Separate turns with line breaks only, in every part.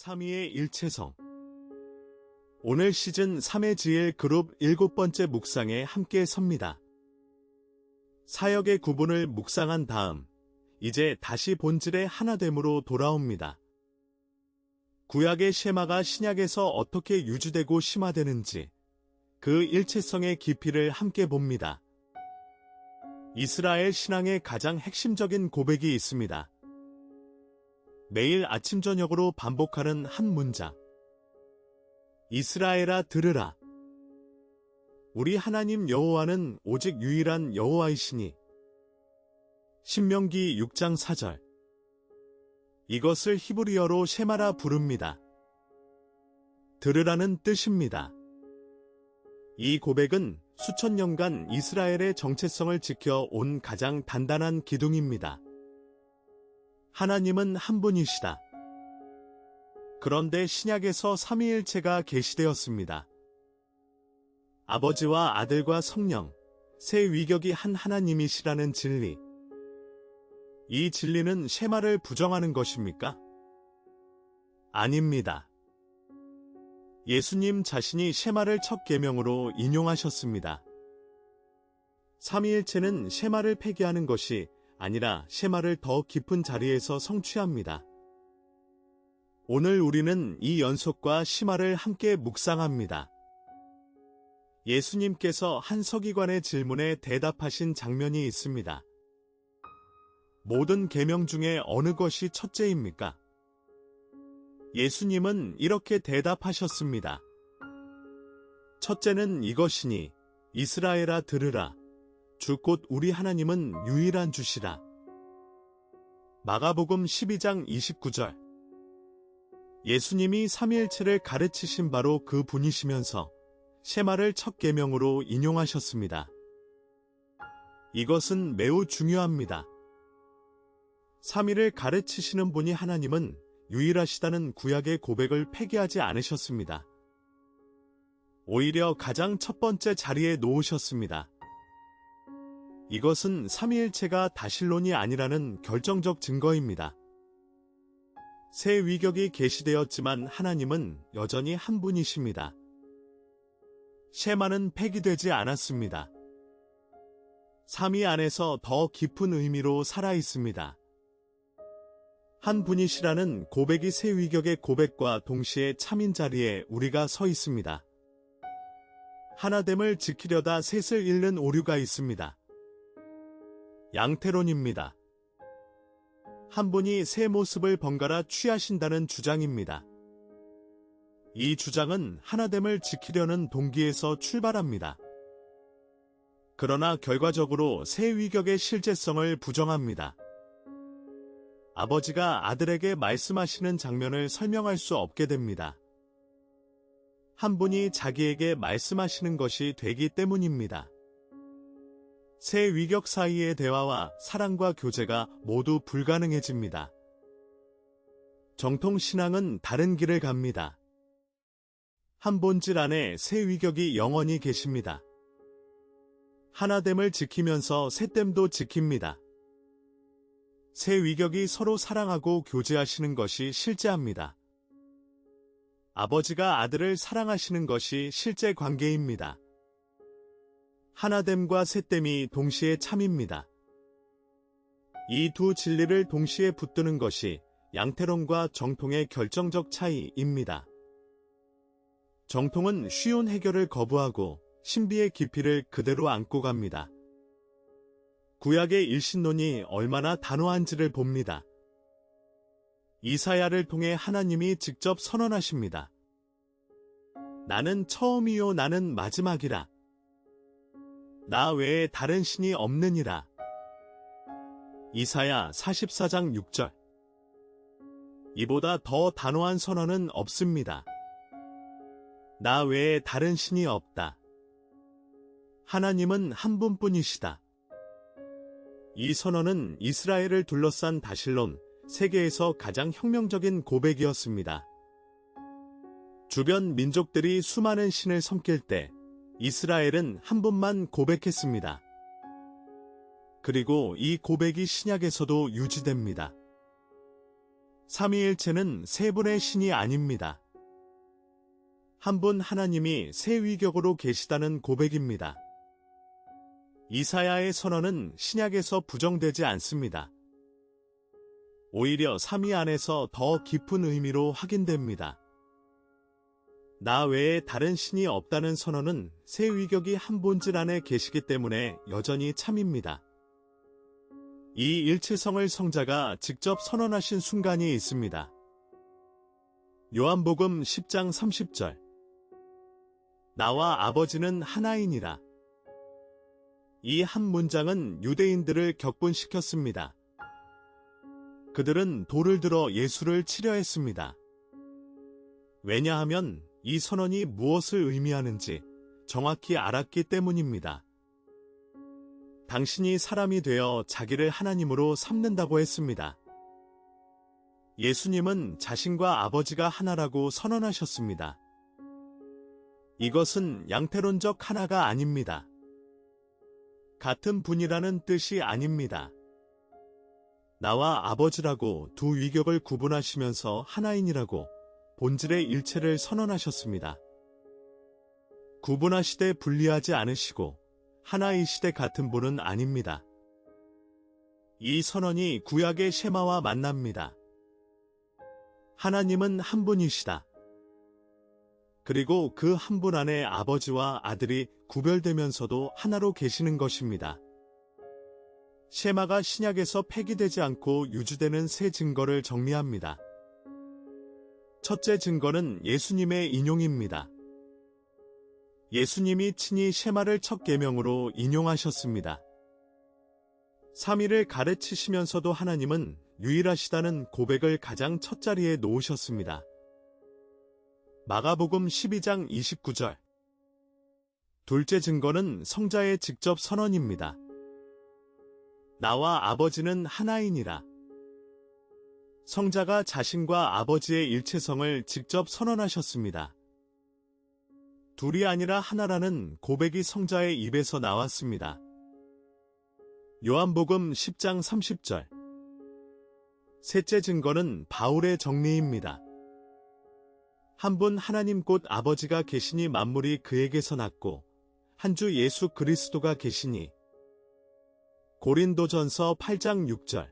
삼위의 일체성. 오늘 시즌 3의 지엘 그룹 7번째 묵상에 함께 섭니다. 사역의 구분을 묵상한 다음 이제 다시 본질의 하나됨으로 돌아옵니다. 구약의 쉐마가 신약에서 어떻게 유지되고 심화되는지 그 일체성의 깊이를 함께 봅니다. 이스라엘 신앙의 가장 핵심적인 고백이 있습니다. 매일 아침 저녁으로 반복하는 한 문장. 이스라엘아 들으라. 우리 하나님 여호와는 오직 유일한 여호와이시니. 신명기 6장 4절. 이것을 히브리어로 쉐마라 부릅니다. 들으라는 뜻입니다. 이 고백은 수천 년간 이스라엘의 정체성을 지켜온 가장 단단한 기둥입니다. 하나님은 한 분이시다. 그런데 신약에서 삼위일체가 계시되었습니다. 아버지와 아들과 성령, 세 위격이 한 하나님이시라는 진리. 이 진리는 쉐마를 부정하는 것입니까? 아닙니다. 예수님 자신이 쉐마를 첫 계명으로 인용하셨습니다. 삼위일체는 쉐마를 폐기하는 것이 아니라 쉐마를 더 깊은 자리에서 성취합니다. 오늘 우리는 이 연속과 심화를 함께 묵상합니다. 예수님께서 한 서기관의 질문에 대답하신 장면이 있습니다. 모든 계명 중에 어느 것이 첫째입니까? 예수님은 이렇게 대답하셨습니다. 첫째는 이것이니 이스라엘아 들으라. 주 곧 우리 하나님은 유일한 주시라. 마가복음 12장 29절. 예수님이 삼위일체를 가르치신 바로 그 분이시면서 쉐마를 첫 계명으로 인용하셨습니다. 이것은 매우 중요합니다. 삼위를 가르치시는 분이 하나님은 유일하시다는 구약의 고백을 폐기하지 않으셨습니다. 오히려 가장 첫 번째 자리에 놓으셨습니다. 이것은 삼위일체가 다신론이 아니라는 결정적 증거입니다. 세 위격이 계시되었지만 하나님은 여전히 한 분이십니다. 쉐마는 폐기되지 않았습니다. 삼위 안에서 더 깊은 의미로 살아있습니다. 한 분이시라는 고백이 세 위격의 고백과 동시에 참인 자리에 우리가 서 있습니다. 하나됨을 지키려다 셋을 잃는 오류가 있습니다. 양태론입니다. 한 분이 새 모습을 번갈아 취하신다는 주장입니다. 이 주장은 하나됨을 지키려는 동기에서 출발합니다. 그러나 결과적으로 새 위격의 실제성을 부정합니다. 아버지가 아들에게 말씀하시는 장면을 설명할 수 없게 됩니다. 한 분이 자기에게 말씀하시는 것이 되기 때문입니다. 세 위격 사이의 대화와 사랑과 교제가 모두 불가능해집니다. 정통신앙은 다른 길을 갑니다. 한 본질 안에 세 위격이 영원히 계십니다. 하나됨을 지키면서 셋됨도 지킵니다. 세 위격이 서로 사랑하고 교제하시는 것이 실제합니다. 아버지가 아들을 사랑하시는 것이 실제 관계입니다. 하나됨과 셋됨이 동시에 참입니다. 이 두 진리를 동시에 붙드는 것이 양태론과 정통의 결정적 차이입니다. 정통은 쉬운 해결을 거부하고 신비의 깊이를 그대로 안고 갑니다. 구약의 일신론이 얼마나 단호한지를 봅니다. 이사야를 통해 하나님이 직접 선언하십니다. 나는 처음이요 나는 마지막이라. 나 외에 다른 신이 없느니라. 이사야 44장 6절. 이보다 더 단호한 선언은 없습니다. 나 외에 다른 신이 없다. 하나님은 한 분뿐이시다. 이 선언은 이스라엘을 둘러싼 다신론, 세계에서 가장 혁명적인 고백이었습니다. 주변 민족들이 수많은 신을 섬길 때 이스라엘은 한 분만 고백했습니다. 그리고 이 고백이 신약에서도 유지됩니다. 삼위일체는 세 분의 신이 아닙니다. 한 분 하나님이 세 위격으로 계시다는 고백입니다. 이사야의 선언은 신약에서 부정되지 않습니다. 오히려 삼위 안에서 더 깊은 의미로 확인됩니다. 나 외에 다른 신이 없다는 선언은 세 위격이 한 본질 안에 계시기 때문에 여전히 참입니다. 이 일체성을 성자가 직접 선언하신 순간이 있습니다. 요한복음 10장 30절. 나와 아버지는 하나이니라. 이 한 문장은 유대인들을 격분시켰습니다. 그들은 돌을 들어 예수를 치려 했습니다. 왜냐하면 이 선언이 무엇을 의미하는지 정확히 알았기 때문입니다. 당신이 사람이 되어 자기를 하나님으로 삼는다고 했습니다. 예수님은 자신과 아버지가 하나라고 선언하셨습니다. 이것은 양태론적 하나가 아닙니다. 같은 분이라는 뜻이 아닙니다. 나와 아버지라고 두 위격을 구분하시면서 하나인이라고 본질의 일체를 선언하셨습니다. 구분하시되 분리하지 않으시고 하나이시되 같은 분은 아닙니다. 이 선언이 구약의 셰마와 만납니다. 하나님은 한 분이시다. 그리고 그 한 분 안에 아버지와 아들이 구별되면서도 하나로 계시는 것입니다. 셰마가 신약에서 폐기되지 않고 유지되는 세 증거를 정리합니다. 첫째 증거는 예수님의 인용입니다. 예수님이 친히 셰마를 첫 계명으로 인용하셨습니다. 삼위를 가르치시면서도 하나님은 유일하시다는 고백을 가장 첫 자리에 놓으셨습니다. 마가복음 12장 29절. 둘째 증거는 성자의 직접 선언입니다. 나와 아버지는 하나이니라. 성자가 자신과 아버지의 일체성을 직접 선언하셨습니다. 둘이 아니라 하나라는 고백이 성자의 입에서 나왔습니다. 요한복음 10장 30절. 셋째 증거는 바울의 정리입니다. 한 분 하나님 곧 아버지가 계시니 만물이 그에게서 났고 한 주 예수 그리스도가 계시니. 고린도전서 8장 6절.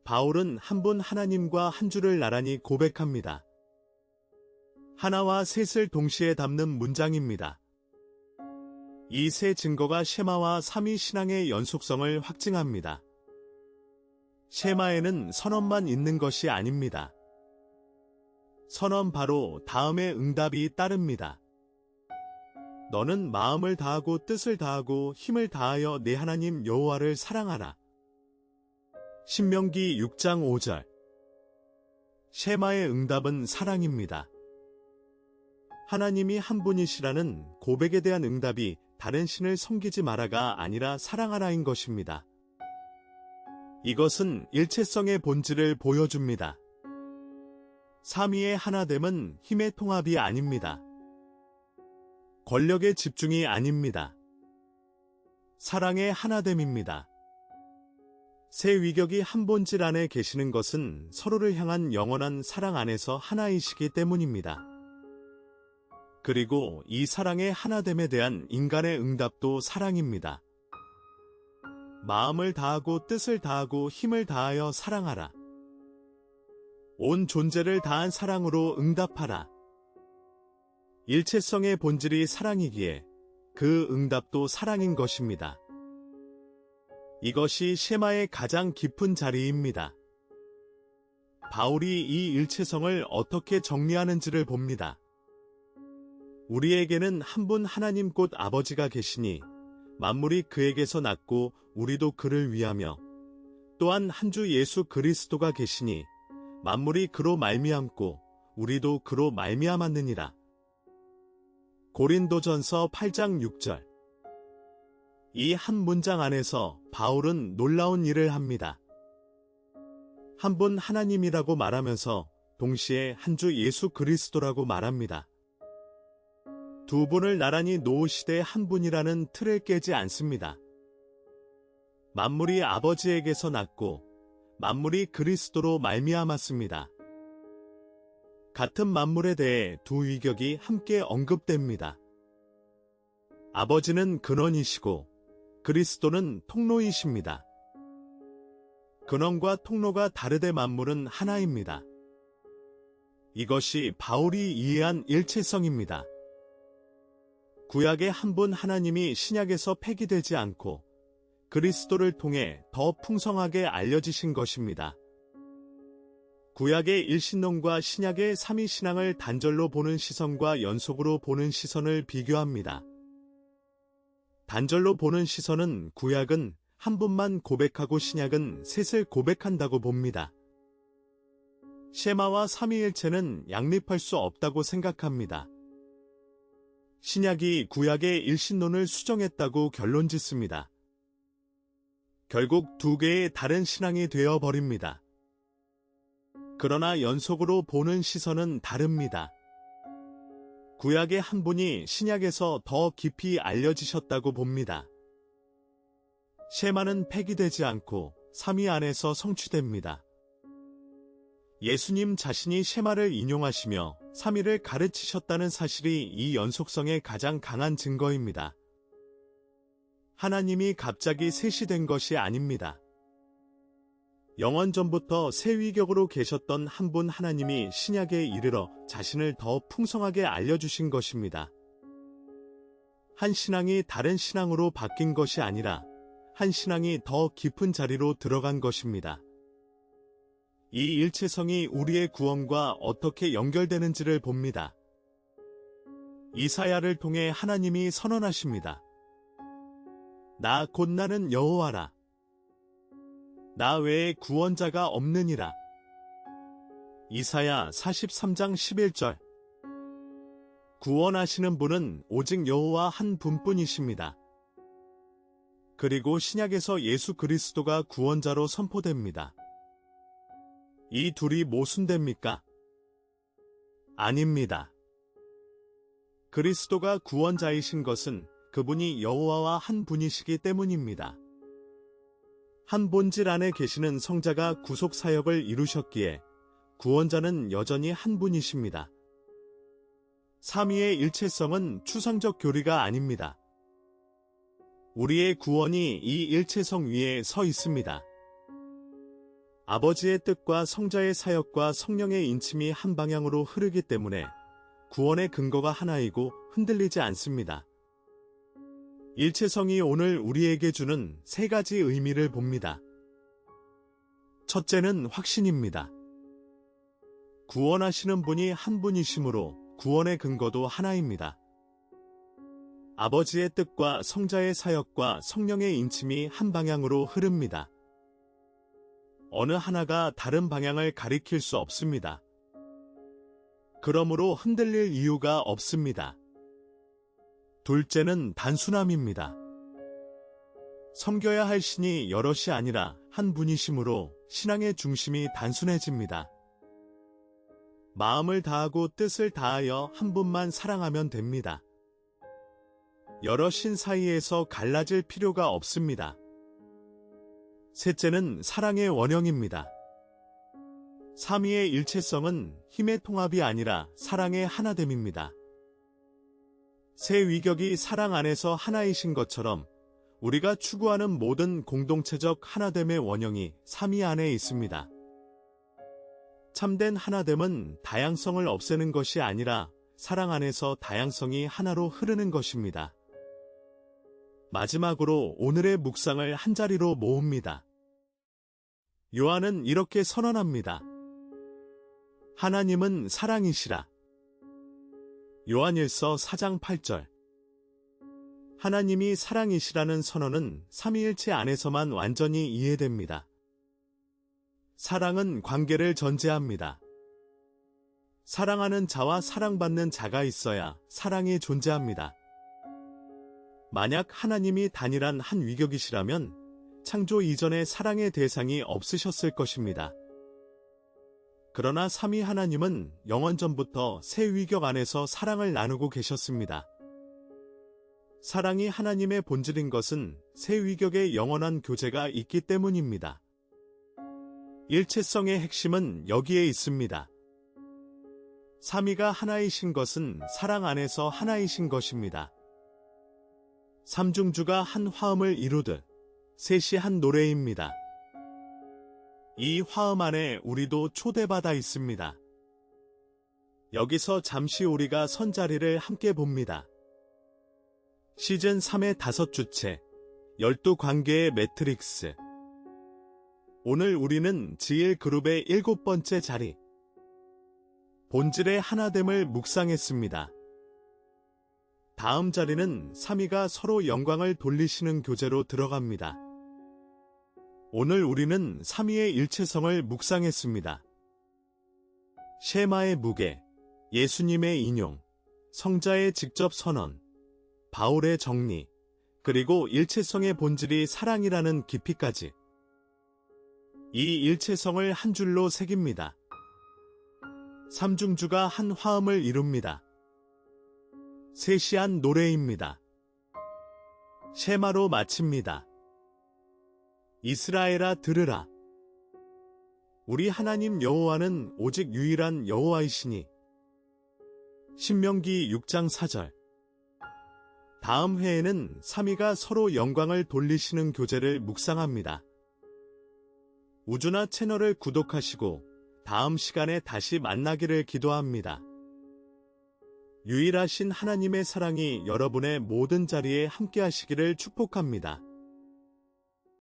바울은 한 분 하나님과 한 주를 나란히 고백합니다. 하나와 셋을 동시에 담는 문장입니다. 이 세 증거가 셰마와 삼위 신앙의 연속성을 확증합니다. 셰마에는 선언만 있는 것이 아닙니다. 선언 바로 다음에 응답이 따릅니다. 너는 마음을 다하고 뜻을 다하고 힘을 다하여 내 하나님 여호와를 사랑하라. 신명기 6장 5절. 셰마의 응답은 사랑입니다. 하나님이 한 분이시라는 고백에 대한 응답이 다른 신을 섬기지 마라가 아니라 사랑하라인 것입니다. 이것은 일체성의 본질을 보여줍니다. 삼위의 하나됨은 힘의 통합이 아닙니다. 권력의 집중이 아닙니다. 사랑의 하나됨입니다. 세 위격이 한 본질 안에 계시는 것은 서로를 향한 영원한 사랑 안에서 하나이시기 때문입니다. 그리고 이 사랑의 하나됨에 대한 인간의 응답도 사랑입니다. 마음을 다하고 뜻을 다하고 힘을 다하여 사랑하라. 온 존재를 다한 사랑으로 응답하라. 일체성의 본질이 사랑이기에 그 응답도 사랑인 것입니다. 이것이 셰마의 가장 깊은 자리입니다. 바울이 이 일체성을 어떻게 정리하는지를 봅니다. 우리에게는 한 분 하나님 곧 아버지가 계시니 만물이 그에게서 났고 우리도 그를 위하며 또한 한 주 예수 그리스도가 계시니 만물이 그로 말미암고 우리도 그로 말미암았느니라. 고린도전서 8장 6절. 이 한 문장 안에서 바울은 놀라운 일을 합니다. 한 분 하나님이라고 말하면서 동시에 한 주 예수 그리스도라고 말합니다. 두 분을 나란히 놓으시되 한 분이라는 틀을 깨지 않습니다. 만물이 아버지에게서 났고 만물이 그리스도로 말미암았습니다. 같은 만물에 대해 두 위격이 함께 언급됩니다. 아버지는 근원이시고 그리스도는 통로이십니다. 근원과 통로가 다르되 만물은 하나입니다. 이것이 바울이 이해한 일체성입니다. 구약의 한 분 하나님이 신약에서 폐기되지 않고 그리스도를 통해 더 풍성하게 알려지신 것입니다. 구약의 일신론과 신약의 삼위신앙을 단절로 보는 시선과 연속으로 보는 시선을 비교합니다. 단절로 보는 시선은 구약은 한 분만 고백하고 신약은 셋을 고백한다고 봅니다. 셰마와 삼위일체는 양립할 수 없다고 생각합니다. 신약이 구약의 일신론을 수정했다고 결론짓습니다. 결국 두 개의 다른 신앙이 되어버립니다. 그러나 연속으로 보는 시선은 다릅니다. 구약의 한 분이 신약에서 더 깊이 알려지셨다고 봅니다. 셰마는 폐기되지 않고 삼위 안에서 성취됩니다. 예수님 자신이 셰마를 인용하시며 삼위를 가르치셨다는 사실이 이 연속성의 가장 강한 증거입니다. 하나님이 갑자기 셋이 된 것이 아닙니다. 영원전부터 새 위격으로 계셨던 한 분 하나님이 신약에 이르러 자신을 더 풍성하게 알려주신 것입니다. 한 신앙이 다른 신앙으로 바뀐 것이 아니라 한 신앙이 더 깊은 자리로 들어간 것입니다. 이 일체성이 우리의 구원과 어떻게 연결되는지를 봅니다. 이사야를 통해 하나님이 선언하십니다. 나 곧 나는 여호와라. 나 외에 구원자가 없느니라. 이사야 43장 11절. 구원하시는 분은 오직 여호와 한 분뿐이십니다. 그리고 신약에서 예수 그리스도가 구원자로 선포됩니다. 이 둘이 모순됩니까? 아닙니다. 그리스도가 구원자이신 것은 그분이 여호와와 한 분이시기 때문입니다. 한 본질 안에 계시는 성자가 구속 사역을 이루셨기에 구원자는 여전히 한 분이십니다. 삼위의 일체성은 추상적 교리가 아닙니다. 우리의 구원이 이 일체성 위에 서 있습니다. 아버지의 뜻과 성자의 사역과 성령의 인침이 한 방향으로 흐르기 때문에 구원의 근거가 하나이고 흔들리지 않습니다. 일체성이 오늘 우리에게 주는 세 가지 의미를 봅니다. 첫째는 확신입니다. 구원하시는 분이 한 분이시므로 구원의 근거도 하나입니다. 아버지의 뜻과 성자의 사역과 성령의 인침이 한 방향으로 흐릅니다. 어느 하나가 다른 방향을 가리킬 수 없습니다. 그러므로 흔들릴 이유가 없습니다. 둘째는 단순함입니다. 섬겨야 할 신이 여럿이 아니라 한 분이시므로 신앙의 중심이 단순해집니다. 마음을 다하고 뜻을 다하여 한 분만 사랑하면 됩니다. 여러 신 사이에서 갈라질 필요가 없습니다. 셋째는 사랑의 원형입니다. 삼위의 일체성은 힘의 통합이 아니라 사랑의 하나됨입니다. 새 위격이 사랑 안에서 하나이신 것처럼 우리가 추구하는 모든 공동체적 하나됨의 원형이 삼위 안에 있습니다. 참된 하나됨은 다양성을 없애는 것이 아니라 사랑 안에서 다양성이 하나로 흐르는 것입니다. 마지막으로 오늘의 묵상을 한자리로 모읍니다. 요한은 이렇게 선언합니다. 하나님은 사랑이시라. 요한일서 4장 8절. 하나님이 사랑이시라는 선언은 삼위일체 안에서만 완전히 이해됩니다. 사랑은 관계를 전제합니다. 사랑하는 자와 사랑받는 자가 있어야 사랑이 존재합니다. 만약 하나님이 단일한 한 위격이시라면 창조 이전에 사랑의 대상이 없으셨을 것입니다. 그러나 삼위 하나님은 영원전부터 새 위격 안에서 사랑을 나누고 계셨습니다. 사랑이 하나님의 본질인 것은 새 위격의 영원한 교제가 있기 때문입니다. 일체성의 핵심은 여기에 있습니다. 삼위가 하나이신 것은 사랑 안에서 하나이신 것입니다. 삼중주가 한 화음을 이루듯 셋이 한 노래입니다. 이 화음 안에 우리도 초대받아 있습니다. 여기서 잠시 우리가 선자리를 함께 봅니다. 시즌 3의 5주체, 12관계의 매트릭스. 오늘 우리는 지일 그룹의 7번째 자리, 본질의 하나됨을 묵상했습니다. 다음 자리는 삼위가 서로 영광을 돌리시는 교제로 들어갑니다. 오늘 우리는 삼위의 일체성을 묵상했습니다. 셰마의 무게, 예수님의 인용, 성자의 직접 선언, 바울의 정리, 그리고 일체성의 본질이 사랑이라는 깊이까지. 이 일체성을 한 줄로 새깁니다. 삼중주가 한 화음을 이룹니다. 셋이 한 노래입니다. 셰마로 마칩니다. 이스라엘아 들으라. 우리 하나님 여호와는 오직 유일한 여호와이시니. 신명기 6장 4절. 다음 회에는 삼위가 서로 영광을 돌리시는 교제를 묵상합니다. 우주나 채널을 구독하시고 다음 시간에 다시 만나기를 기도합니다. 유일하신 하나님의 사랑이 여러분의 모든 자리에 함께하시기를 축복합니다.